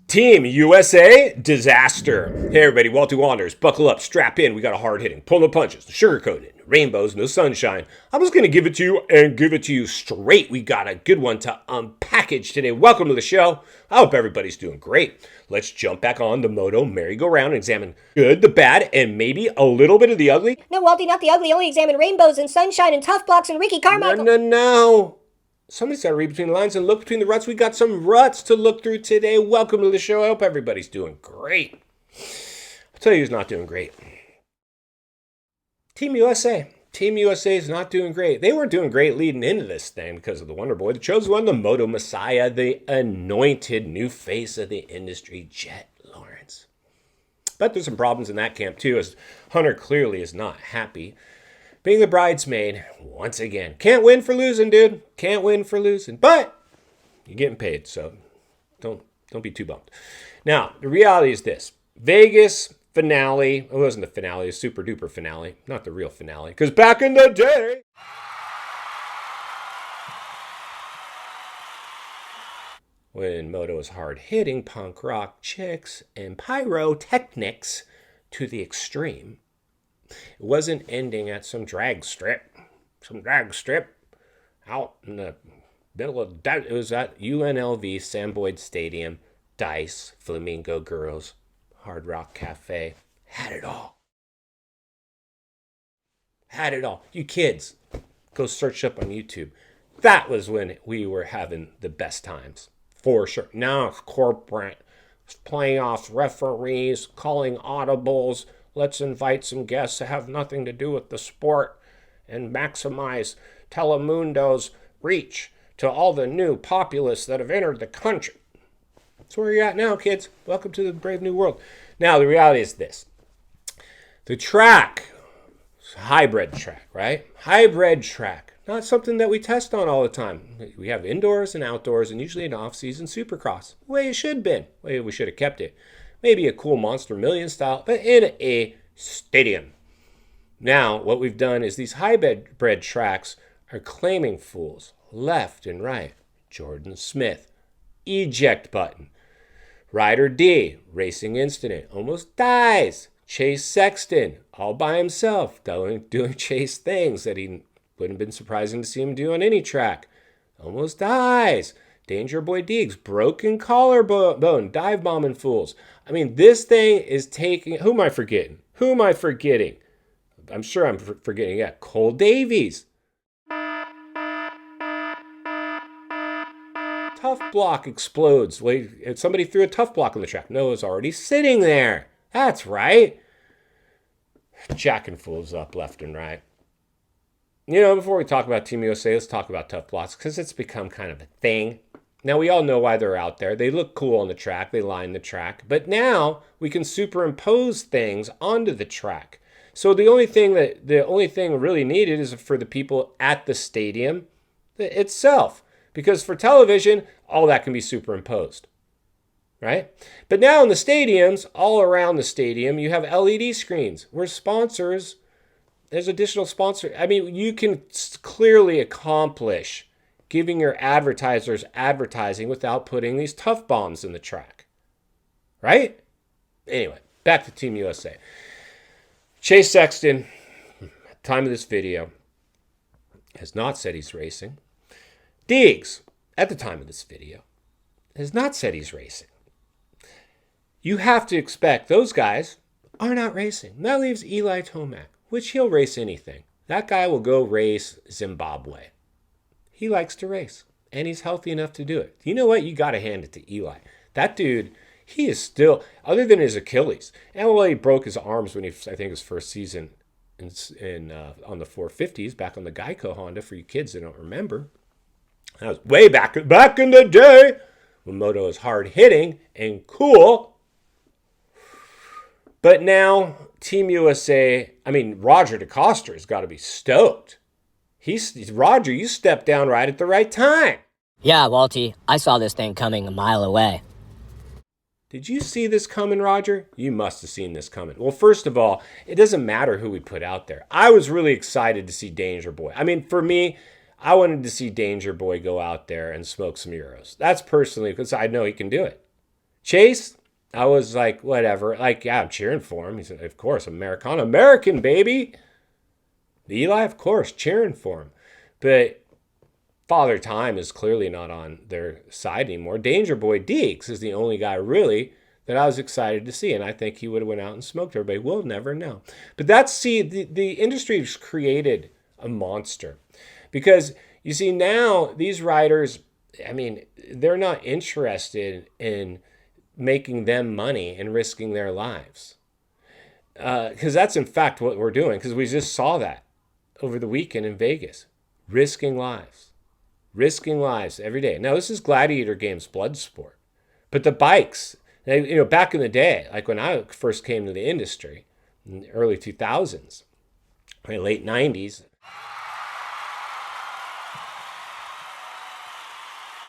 Team USA disaster. Hey everybody, Walter Wanders. Buckle up, strap in. We got a hard hitting, pull no punches, sugarcoated, rainbows, no sunshine. I'm just gonna give it to you and give it to you straight. We got a good one to unpackage today. Welcome to the show. I hope everybody's doing great. Let's jump back on the moto merry-go-round and examine good, the bad, and maybe a little bit of the ugly. No, Walty, not the ugly. Only examine rainbows and sunshine and tough blocks and Ricky Carmichael. No. Somebody's got to read between the lines and look between the ruts. We got some ruts to look through today. Welcome to the show. I hope everybody's doing great. I'll tell you who's not doing great. Team USA. Team USA is not doing great. They weren't doing great leading into this thing because of the Wonder Boy, the chosen one, the Moto Messiah, the anointed new face of the industry, Jet Lawrence. But there's some problems in that camp too, as Hunter clearly is not happy. Being the bridesmaid, once again. Can't win for losing, dude. Can't win for losing. But you're getting paid, so don't be too bummed. Now, the reality is this. Vegas finale. It wasn't the finale. It was super duper finale. Not the real finale. Because back in the day, when moto was hard-hitting, punk rock chicks and pyrotechnics to the extreme, it wasn't ending at some drag strip out in the middle of that. It was at UNLV, Sam Boyd Stadium, Dice, Flamingo Girls, Hard Rock Cafe. Had it all. Had it all. You kids, go search up on YouTube. That was when we were having the best times, for sure. Now it's corporate, playoffs, referees, calling audibles. Let's invite some guests that have nothing to do with the sport and maximize Telemundo's reach to all the new populace that have entered the country. That's where you're at now, kids. Welcome to the brave new world. Now, the reality is this. The track, hybrid track, right? Hybrid track. Not something that we test on all the time. We have indoors and outdoors and usually an off-season Supercross. The way it should have been. The way we should have kept it. Maybe a cool Monster Million style, but in a stadium. Now, what we've done is these hybrid tracks are claiming fools left and right. Jordan Smith, eject button. Ryder D, racing incident, almost dies. Chase Sexton, all by himself, doing Chase things that he wouldn't have been surprising to see him do on any track. Almost dies. Danger Boy Deegs, broken collarbone, dive bombing fools. I mean, this thing is taking... Who am I forgetting? I'm sure I'm forgetting. Yeah, Cole Davies. Tough block explodes. Wait, somebody threw a tough block on the track. No, it was already sitting there. That's right. Jacking fools up left and right. You know, before we talk about Team USA, let's talk about tough blocks because it's become kind of a thing. Now, we all know why they're out there. They look cool on the track. They line the track. But now we can superimpose things onto the track. So the only thing really needed is for the people at the stadium itself. Because for television, all that can be superimposed. Right? But now in the stadiums, all around the stadium, you have LED screens where sponsors, there's additional sponsor. I mean, you can clearly accomplish giving your advertisers advertising without putting these tough bombs in the track. Right? Anyway, back to Team USA. Chase Sexton, at the time of this video, has not said he's racing. Deegs, at the time of this video, has not said he's racing. You have to expect those guys are not racing. That leaves Eli Tomac, which he'll race anything. That guy will go race Zimbabwe. He likes to race, and he's healthy enough to do it. You know what? You got to hand it to Eli. That dude, he is still, other than his Achilles, and he broke his arms when I think his first season on the 450s, back on the Geico Honda, for you kids that don't remember. That was way back in the day when moto was hard-hitting and cool. But now, Team USA, Roger DeCoster has got to be stoked. Roger, you stepped down right at the right time. Yeah, Walty, I saw this thing coming a mile away. Did you see this coming, Roger? You must have seen this coming. Well, first of all, it doesn't matter who we put out there. I was really excited to see Danger Boy. For me, I wanted to see Danger Boy go out there and smoke some Euros. That's personally because I know he can do it. Chase, I was like, whatever. Like, yeah, I'm cheering for him. He said, of course, American, baby. Eli, of course, cheering for him. But Father Time is clearly not on their side anymore. Danger Boy Deeks is the only guy really that I was excited to see, and I think he would have went out and smoked everybody. We'll never know. But the industry's created a monster because you see now these riders, I mean, they're not interested in making them money and risking their lives. Because that's in fact what we're doing, because we just saw that over the weekend in Vegas. Risking lives every day. Now, this is Gladiator Games blood sport. But the bikes, back in the day, like when I first came to the industry in the early 2000s, late 90s,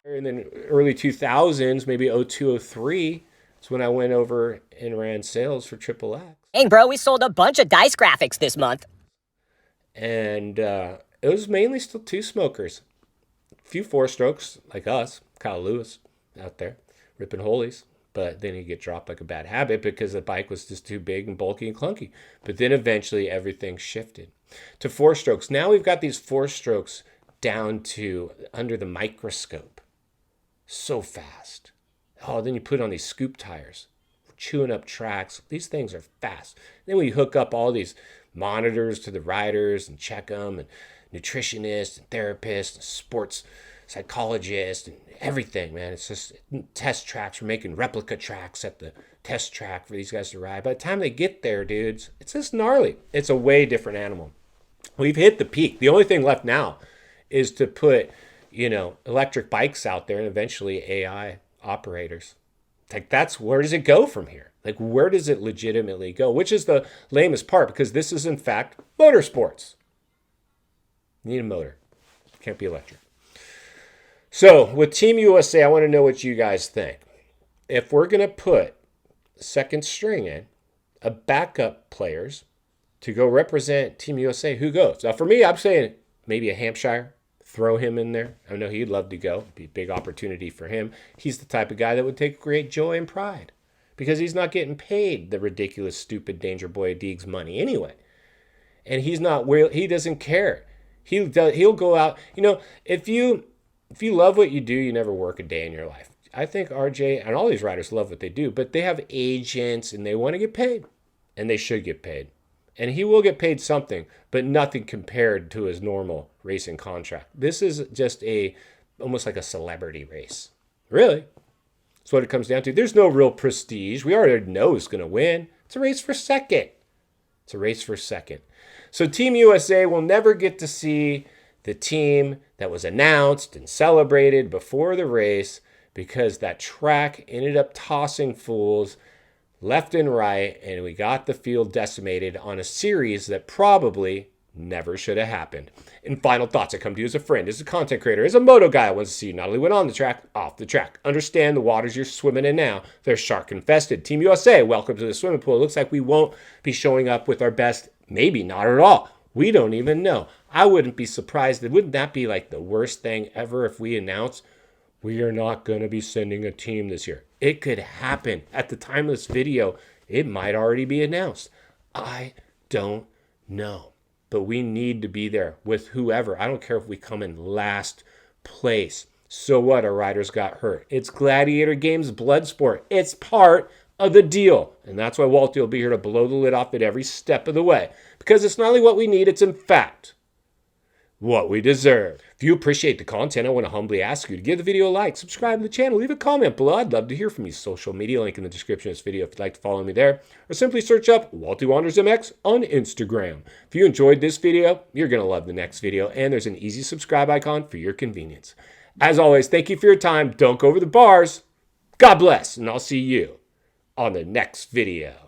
in the early 2000s, maybe 02, 03, it's when I went over and ran sales for Triple X. Hey, bro, we sold a bunch of dice graphics this month. And it was mainly still two smokers. A few four strokes like us, Kyle Lewis out there, ripping holies. But then he'd get dropped like a bad habit because the bike was just too big and bulky and clunky. But then eventually everything shifted to four strokes. Now we've got these four strokes down to under the microscope. So fast. Oh, then you put on these scoop tires, chewing up tracks. These things are fast. Then we hook up all these monitors to the riders and check them, and nutritionists and therapists and sports psychologists and everything, man. It's just test tracks. We're making replica tracks at the test track for these guys to ride. By the time they get there, dudes, it's just gnarly. It's a way different animal. We've hit the peak. The only thing left now is to put, electric bikes out there and eventually AI operators. Like, that's where does it go from here? Like, where does it legitimately go? Which is the lamest part, because this is, in fact, motorsports. You need a motor. It can't be electric. So, with Team USA, I want to know what you guys think. If we're going to put second string in, a backup players to go represent Team USA, who goes? Now, for me, I'm saying maybe a Hampshire. Throw him in there. I know he'd love to go. It'd be a big opportunity for him. He's the type of guy that would take great joy and pride because he's not getting paid the ridiculous, stupid Danger Boy Deegs money anyway. And he doesn't care. He'll go out. If you love what you do, you never work a day in your life. I think RJ and all these riders love what they do, but they have agents and they want to get paid, and they should get paid. And he will get paid something, but nothing compared to his normal racing contract. This is just almost like a celebrity race. Really. That's what it comes down to. There's no real prestige. We already know who's going to win. It's a race for second. So Team USA will never get to see the team that was announced and celebrated before the race because that track ended up tossing fools left and right, and we got the field decimated on a series that probably never should have happened. And final thoughts, I come to you as a friend, as a content creator, as a moto guy. I want to see you not only win on the track, off the track. Understand the waters you're swimming in now. They're shark infested. Team USA, welcome to the swimming pool. It looks like we won't be showing up with our best, maybe not at all. We don't even know. I wouldn't be surprised. Wouldn't that be like the worst thing ever if we announce we are not going to be sending a team this year? It could happen. At the time of this video, it might already be announced. I don't know. But we need to be there with whoever. I don't care if we come in last place. So what? Our riders got hurt. It's Gladiator Games blood sport. It's part of the deal. And that's why Walty will be here to blow the lid off it every step of the way. Because it's not only what we need, it's in fact what we deserve. If you appreciate the content, I want to humbly ask you to give the video a like, subscribe to the channel, leave a comment below. I'd love to hear from you. Social media link in the description of this video if you'd like to follow me there, or simply search up Walty Wanders MX on Instagram. If you enjoyed this video, you're going to love the next video, and there's an easy subscribe icon for your convenience. As always, thank you for your time. Don't go over the bars. God bless, and I'll see you on the next video.